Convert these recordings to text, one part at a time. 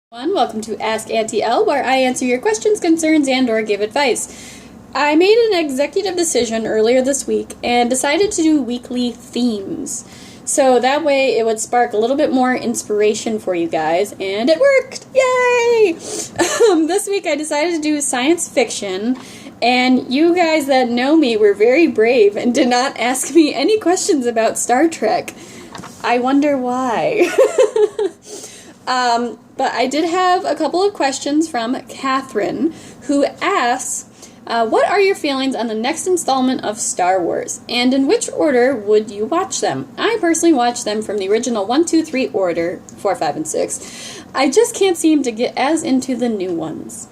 Welcome to Ask Auntie L, where I answer your questions, concerns, and/or give advice. I made an executive decision earlier this week and decided to do weekly themes. So that way it would spark a little bit more inspiration for you guys, and it worked! Yay! This week I decided to do science fiction, and you guys that know me were very brave and did not ask me any questions about Star Trek. I wonder why. But I did have a couple of questions from Catherine, who asks, what are your feelings on the next installment of Star Wars, and in which order would you watch them? I personally watch them from the original 1, 2, 3 order, 4, 5, and 6. I just can't seem to get as into the new ones.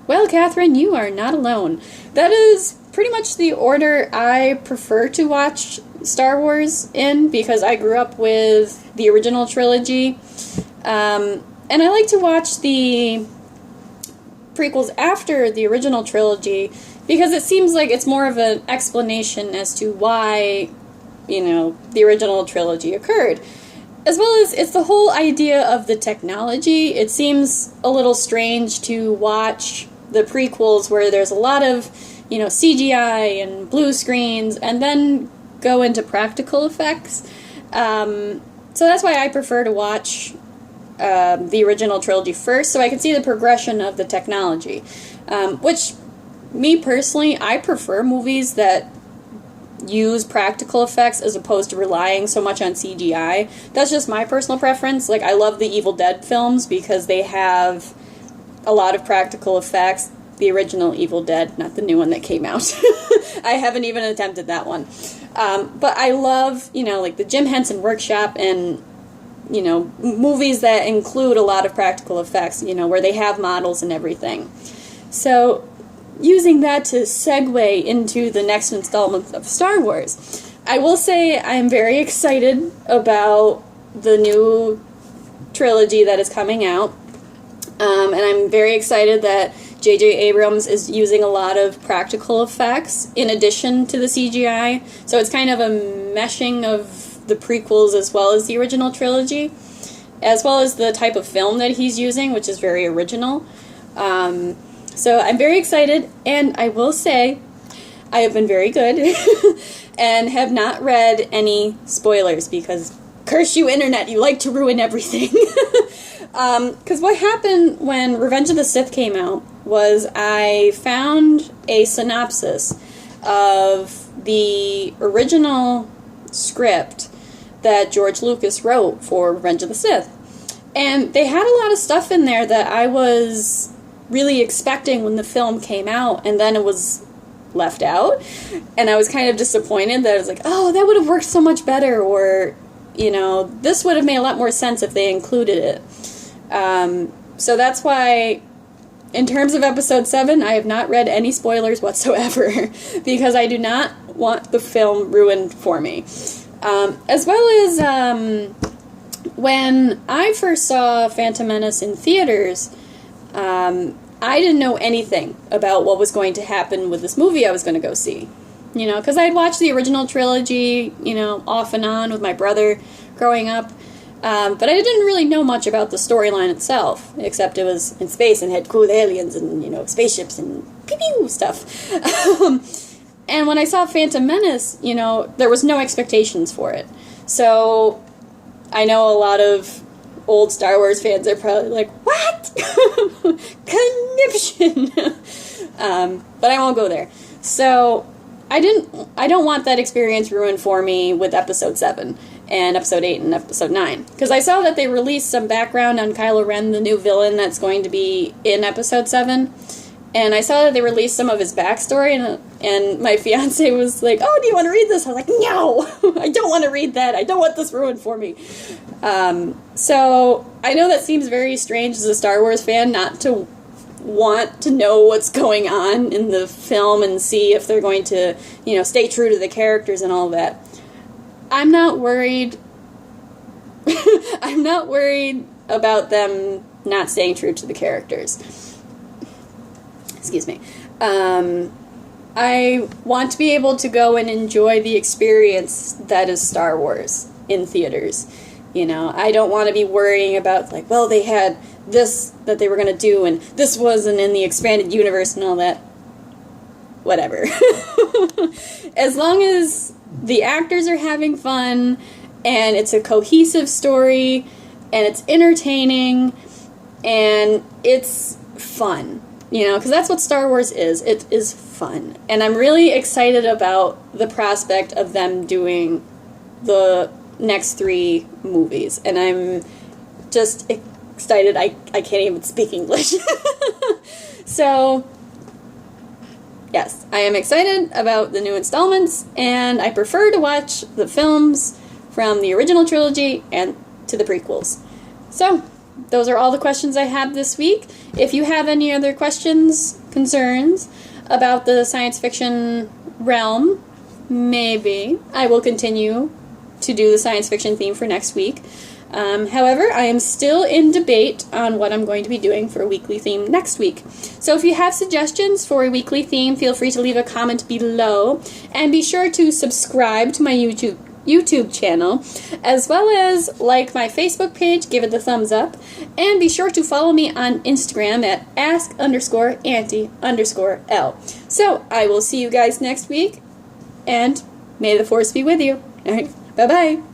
Well, Catherine, you are not alone. That is pretty much the order I prefer to watch Star Wars in, because I grew up with the original trilogy. And I like to watch the prequels after the original trilogy because it seems like it's more of an explanation as to why, the original trilogy occurred. As well as it's the whole idea of the technology. It seems a little strange to watch the prequels where there's a lot of, CGI and blue screens and then go into practical effects. So that's why I prefer to watch the original trilogy first, so I can see the progression of the technology. Which, me personally, I prefer movies that use practical effects as opposed to relying so much on CGI. That's just my personal preference. Like, I love the Evil Dead films because they have a lot of practical effects. The original Evil Dead, not the new one that came out. I haven't even attempted that one. But I love, like the Jim Henson Workshop and movies that include a lot of practical effects, where they have models and everything. So, using that to segue into the next installment of Star Wars, I will say I'm very excited about the new trilogy that is coming out. And I'm very excited that J.J. Abrams is using a lot of practical effects in addition to the CGI. So it's kind of a meshing of the prequels as well as the original trilogy, as well as the type of film that he's using, which is very original. So I'm very excited, and I will say I have been very good and have not read any spoilers because, curse you, Internet, you like to ruin everything. Because what happened when Revenge of the Sith came out was I found a synopsis of the original script that George Lucas wrote for Revenge of the Sith. And they had a lot of stuff in there that I was really expecting when the film came out, and then it was left out. And I was kind of disappointed that I was like, oh, that would have worked so much better, or, this would have made a lot more sense if they included it. So that's why, in terms of Episode 7, I have not read any spoilers whatsoever, because I do not want the film ruined for me. As well as, when I first saw Phantom Menace in theaters, I didn't know anything about what was going to happen with this movie I was going to go see. Because I had watched the original trilogy, off and on with my brother growing up. But I didn't really know much about the storyline itself, except it was in space and had cool aliens and, spaceships and pew-pew stuff. And when I saw Phantom Menace, there was no expectations for it. So I know a lot of old Star Wars fans are probably like, what? Conniption! But I won't go there. So I don't want that experience ruined for me with Episode 7 and Episode 8 and Episode 9. Because I saw that they released some background on Kylo Ren, the new villain that's going to be in Episode 7. And I saw that they released some of his backstory, and my fiancé was like, oh, do you want to read this? I was like, no! I don't want to read that. I don't want this ruined for me. So I know that seems very strange as a Star Wars fan not to want to know what's going on in the film and see if they're going to, stay true to the characters and all that. I'm not worried. I'm not worried about them not staying true to the characters. Excuse me. I want to be able to go and enjoy the experience that is Star Wars in theaters. I don't want to be worrying about, like, well, they had this that they were going to do, and this wasn't in the expanded universe and all that. Whatever. As long as the actors are having fun, and it's a cohesive story, and it's entertaining, and it's fun. You know, because that's what Star Wars is. It is fun. And I'm really excited about the prospect of them doing the next 3 movies. And I'm just excited. I can't even speak English. So, yes, I am excited about the new installments, and I prefer to watch the films from the original trilogy and to the prequels. So, those are all the questions I have this week. If you have any other questions, concerns about the science fiction realm, maybe I will continue to do the science fiction theme for next week. However, I am still in debate on what I'm going to be doing for a weekly theme next week. So if you have suggestions for a weekly theme, feel free to leave a comment below. And be sure to subscribe to my YouTube channel, as well as like my Facebook page, give it the thumbs up, and be sure to follow me on Instagram at ask_auntie_L. So, I will see you guys next week, and may the force be with you. Alright, bye-bye!